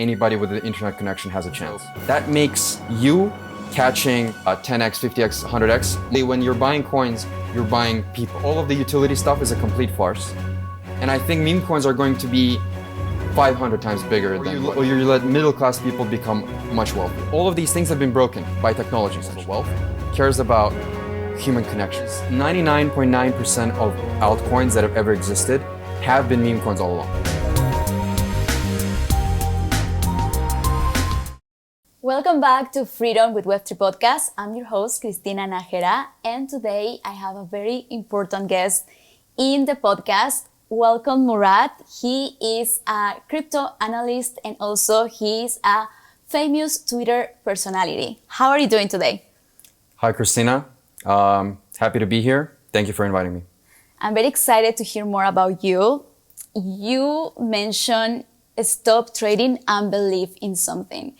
anybody with an internet connection has a chance. That makes you catching 10x, 50x, 100x. When you're buying coins, you're buying people. All of the utility stuff is a complete farce. And I think meme coins are going to be 500 times bigger or you let middle class people become much wealthier. All of these things have been broken by technology. Wealth cares about human connections. 99.9% of altcoins that have ever existed have been meme coins all along. Welcome back to Freedom with Web3 Podcast. I'm your host, Cristina Nájera, and today I have a very important guest in the podcast. Welcome, Murad. He is a crypto analyst and also he is a famous Twitter personality. How are you doing today? Hi, Cristina. Happy to be here. Thank you for inviting me. I'm very excited to hear more about you. You mentioned stop trading and believe in something.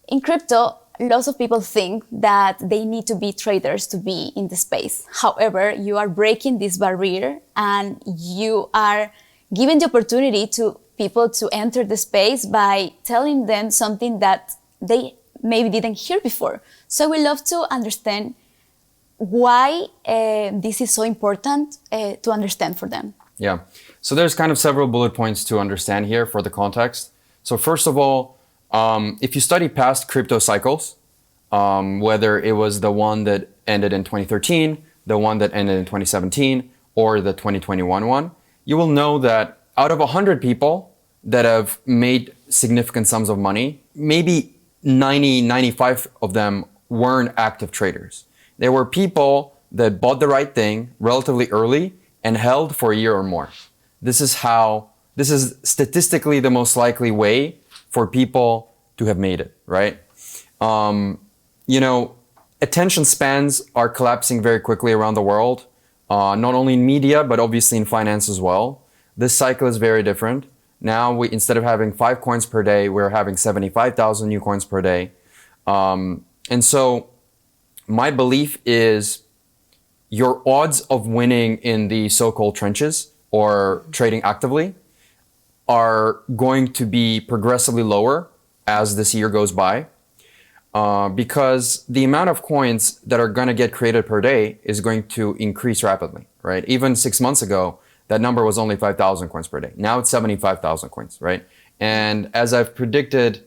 In crypto, lots of people think that they need to be traders to be in the space. However, you are breaking this barrier and you are giving the opportunity to people to enter the space by telling them something that they maybe didn't hear before. So we love to understand why this is so important to understand for them. Yeah, so there's kind of several bullet points to understand here for the context. So first of all, if you study past crypto cycles, whether it was the one that ended in 2013, the one that ended in 2017, or the 2021 one, you will know that out of 100 people that have made significant sums of money, maybe 95 of them weren't active traders. They were people that bought the right thing relatively early and held for a year or more. This is statistically the most likely way for people to have made it, right? Attention spans are collapsing very quickly around the world, not only in media, but obviously in finance as well. This cycle is very different. Now, instead of having 5 coins per day, we're having 75,000 new coins per day. And so my belief is your odds of winning in the so-called trenches or trading actively are going to be progressively lower as this year goes by, because the amount of coins that are going to get created per day is going to increase rapidly, right? Even 6 months ago, that number was only 5,000 coins per day. Now it's 75,000 coins, right? And as I've predicted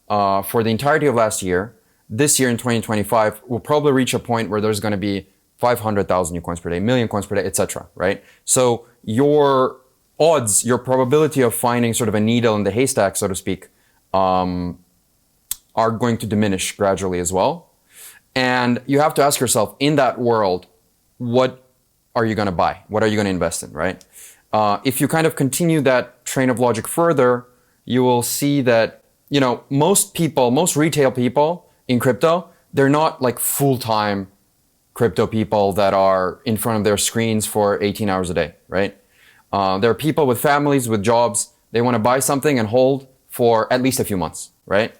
for the entirety of last year, this year in 2025, we'll probably reach a point where there's going to be 500,000 new coins per day, million coins per day, etc., right? So your odds, your probability of finding sort of a needle in the haystack, so to speak, are going to diminish gradually as well. And you have to ask yourself, in that world, what are you going to buy? What are you going to invest in, right? If you kind of continue that train of logic further, you will see that, most retail people in crypto, they're not like full-time crypto people that are in front of their screens for 18 hours a day, right? There are people with families, with jobs. They want to buy something and hold for at least a few months, right?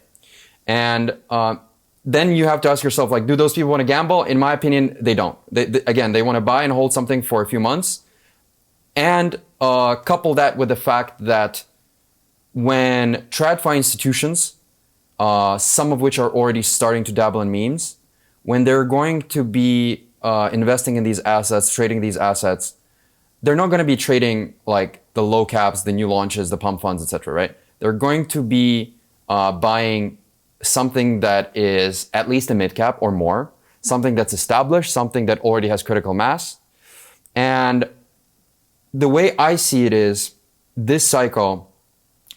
And then you have to ask yourself, do those people want to gamble? In my opinion, they don't. They want to buy and hold something for a few months. And couple that with the fact that when TradFi institutions, some of which are already starting to dabble in memes, when they're going to be investing in these assets, trading these assets, they're not going to be trading like the low caps, the new launches, the pump funds, etc., right? They're going to be buying something that is at least a mid cap or more, something that's established, something that already has critical mass. And the way I see it is this cycle,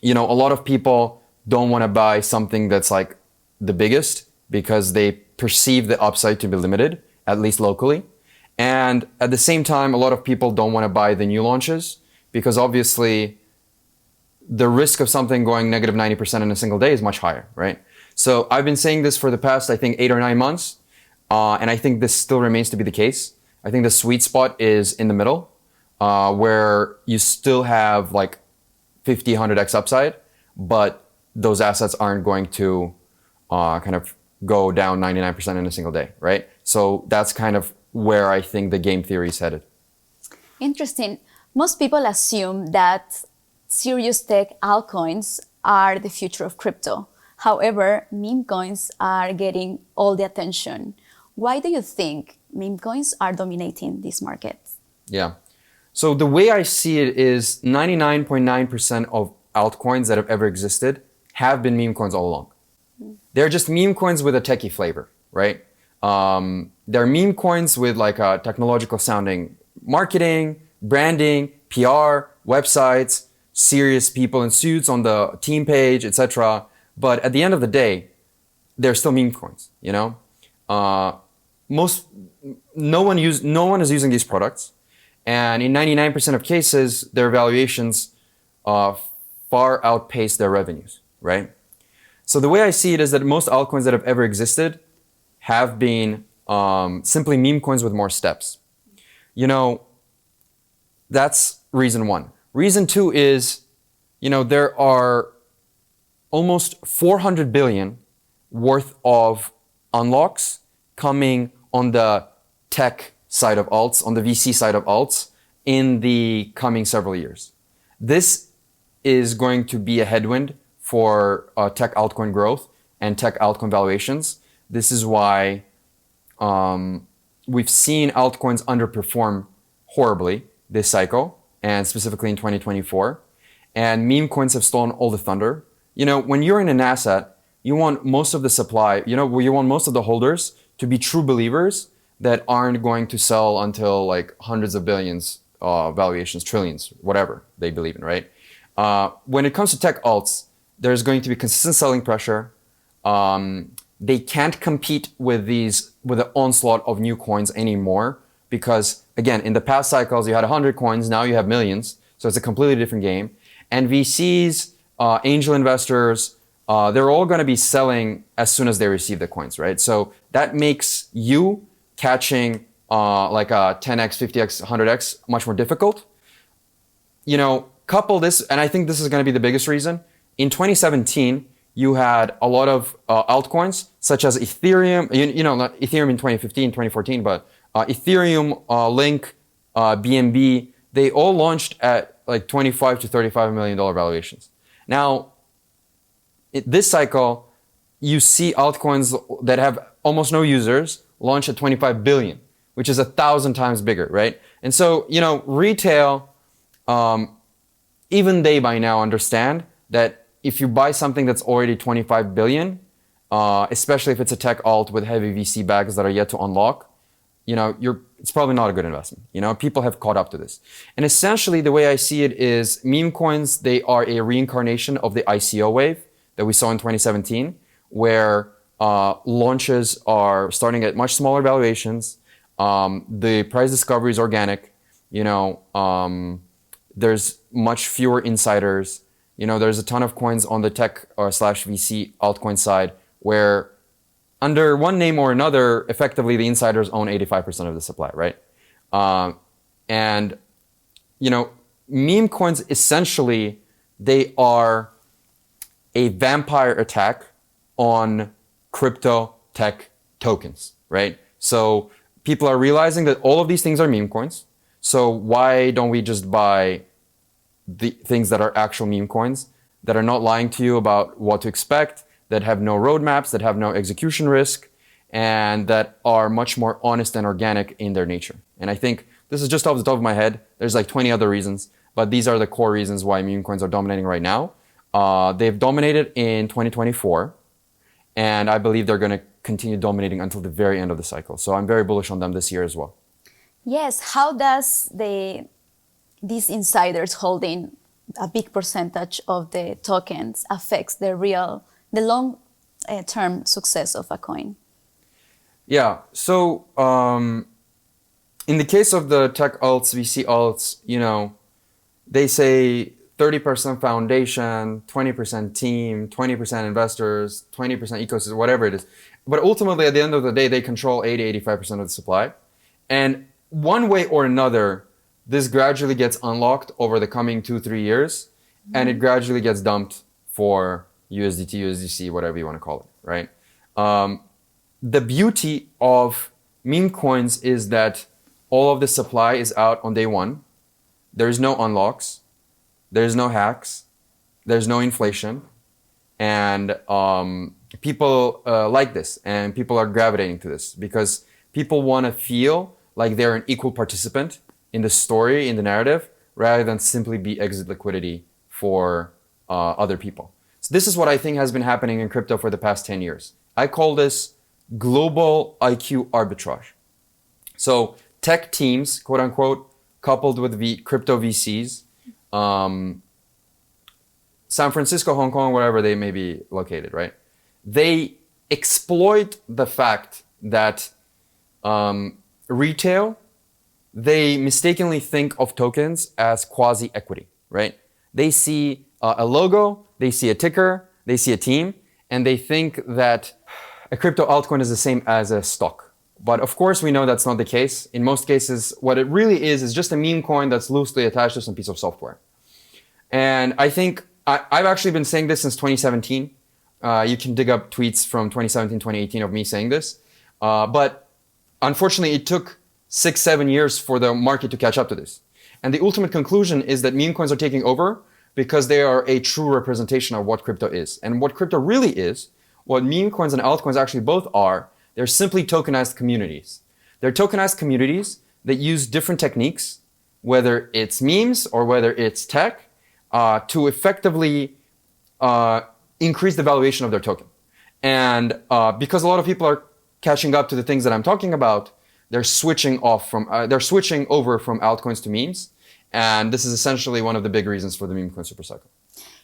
a lot of people don't want to buy something that's like the biggest because they perceive the upside to be limited, at least locally. And at the same time, a lot of people don't want to buy the new launches because obviously the risk of something going negative 90% in a single day is much higher, right? So I've been saying this for the past, I think, 8 or 9 months. And I think this still remains to be the case. I think the sweet spot is in the middle, where you still have like 50, 100x upside, but those assets aren't going to kind of go down 99% in a single day, right? So that's kind of where I think the game theory is headed. Interesting. Most people assume that serious tech altcoins are the future of crypto. However, meme coins are getting all the attention. Why do you think meme coins are dominating this market? Yeah. So the way I see it is 99.9% of altcoins that have ever existed have been meme coins all along. They're just meme coins with a techie flavor, right? They're meme coins with like a technological sounding marketing, branding, PR, websites, serious people in suits on the team page, etc. But at the end of the day, they're still meme coins, you know? No one is using these products. And in 99% of cases, their valuations far outpace their revenues, right? So the way I see it is that most altcoins that have ever existed have been simply meme coins with more steps. You know, that's reason one. Reason two is, you know, there are almost 400 billion worth of unlocks coming on the tech side of alts, on the VC side of alts in the coming several years. This is going to be a headwind for tech altcoin growth and tech altcoin valuations. This is why we've seen altcoins underperform horribly this cycle, and specifically in 2024. And meme coins have stolen all the thunder. You know, when you're in an asset, you want most of the supply, you know, you want most of the holders to be true believers that aren't going to sell until like hundreds of billions valuations, trillions, whatever they believe in, right? When it comes to tech alts, there's going to be consistent selling pressure. They can't compete with the onslaught of new coins anymore because, again, in the past cycles, you had 100 coins, now you have millions. So it's a completely different game. And VCs, angel investors, they're all going to be selling as soon as they receive the coins, right? So that makes you catching like a 10x, 50x, 100x much more difficult. You know, couple this, and I think this is going to be the biggest reason. In 2017, you had a lot of altcoins such as Ethereum, not Ethereum in 2015, 2014, but Ethereum, Link, BNB, they all launched at like $25 to $35 million valuations. Now, this cycle, you see altcoins that have almost no users launch at 25 billion, which is 1,000 times bigger, right? And so, you know, retail, even they by now understand that if you buy something that's already 25 billion, especially if it's a tech alt with heavy VC bags that are yet to unlock, you know, it's probably not a good investment. You know, people have caught up to this. And essentially the way I see it is meme coins, they are a reincarnation of the ICO wave that we saw in 2017, where launches are starting at much smaller valuations. The price discovery is organic. You know, there's much fewer insiders. You know, there's a ton of coins on the tech slash VC altcoin side where under one name or another, effectively the insiders own 85% of the supply, right? And, you know, meme coins essentially, they are a vampire attack on crypto tech tokens, right? So people are realizing that all of these things are meme coins. So why don't we just buy the things that are actual meme coins that are not lying to you about what to expect, that have no roadmaps, that have no execution risk, and that are much more honest and organic in their nature. And I think this is just off the top of my head. There's like 20 other reasons, but these are the core reasons why meme coins are dominating right now. They've dominated in 2024, and I believe they're going to continue dominating until the very end of the cycle. So I'm very bullish on them this year as well. Yes. How does these insiders holding a big percentage of the tokens affects the long-term success of a coin? Yeah. So in the case of the tech alts, VC alts, you know, they say 30% foundation, 20% team, 20% investors, 20% ecosystem, whatever it is. But ultimately, at the end of the day, they control 80-85% of the supply. And one way or another, this gradually gets unlocked over the coming 2-3 years, and it gradually gets dumped for USDT, USDC, whatever you want to call it, right? The beauty of meme coins is that all of the supply is out on day one. There's no unlocks. There's no hacks. There's no inflation. And people like this, and people are gravitating to this because people want to feel like they're an equal participant in the story, in the narrative, rather than simply be exit liquidity for other people. So this is what I think has been happening in crypto for the past 10 years. I call this global IQ arbitrage. So tech teams, quote unquote, coupled with crypto VCs, San Francisco, Hong Kong, wherever they may be located, right? They exploit the fact that retail, they mistakenly think of tokens as quasi-equity, right? They see a logo, they see a ticker, they see a team, and they think that a crypto altcoin is the same as a stock. But of course, we know that's not the case. In most cases, what it really is just a meme coin that's loosely attached to some piece of software. And I think I've actually been saying this since 2017. You can dig up tweets from 2017, 2018 of me saying this. But unfortunately, it took 6-7 years for the market to catch up to this. And the ultimate conclusion is that meme coins are taking over because they are a true representation of what crypto is. And what crypto really is, what meme coins and altcoins actually both are, they're simply tokenized communities. They're tokenized communities that use different techniques, whether it's memes or whether it's tech, to effectively increase the valuation of their token. And because a lot of people are catching up to the things that I'm talking about, they're switching over from altcoins to memes. And this is essentially one of the big reasons for the meme coin supercycle.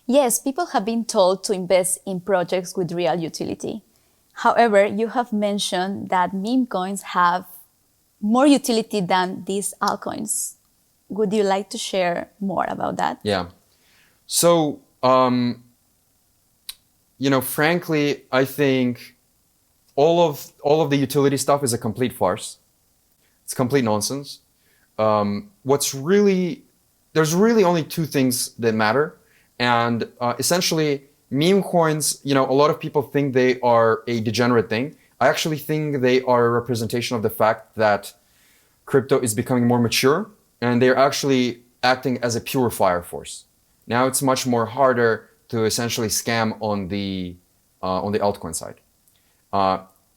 Yes, people have been told to invest in projects with real utility. However, you have mentioned that meme coins have more utility than these altcoins. Would you like to share more about that? Yeah. So, frankly, I think all of the utility stuff is a complete farce. It's complete nonsense. There's really only two things that matter. And essentially, meme coins, a lot of people think they are a degenerate thing. I actually think they are a representation of the fact that crypto is becoming more mature and they're actually acting as a purifier force. Now it's much more harder to essentially scam on the altcoin side.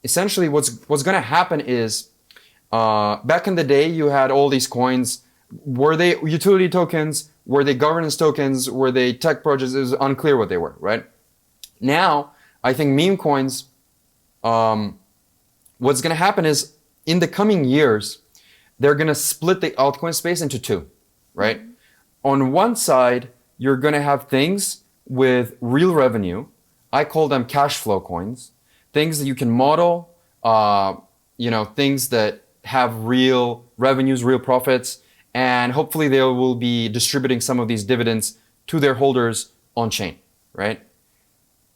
Essentially, what's going to happen is back in the day, you had all these coins. Were they utility tokens? Were they governance tokens? Were they tech projects? It was unclear what they were, right? Now, I think meme coins, what's going to happen is in the coming years, they're going to split the altcoin space into two, right? On one side, you're going to have things with real revenue. I call them cash flow coins, things that you can model, things that have real revenues, real profits, and hopefully they will be distributing some of these dividends to their holders on chain, right?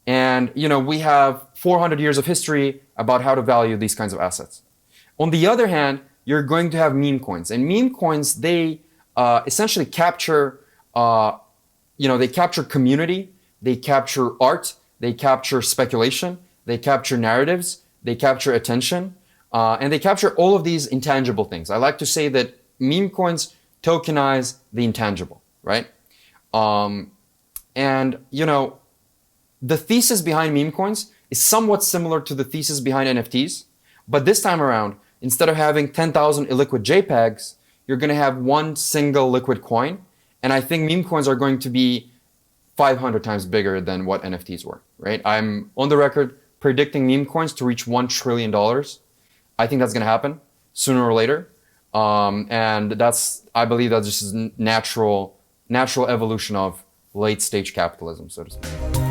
And, we have 400 years of history about how to value these kinds of assets. On the other hand, you're going to have meme coins. And meme coins, they essentially capture, they capture community, they capture art, they capture speculation, they capture narratives, they capture attention, and they capture all of these intangible things. I like to say that meme coins tokenize the intangible, right? The thesis behind meme coins is somewhat similar to the thesis behind NFTs, but this time around, instead of having 10,000 illiquid JPEGs, you're going to have one single liquid coin, and I think meme coins are going to be 500 times bigger than what NFTs were, right? I'm on the record predicting meme coins to reach $1 trillion. I think that's going to happen sooner or later. And I believe that's just natural evolution of late stage capitalism, so to speak.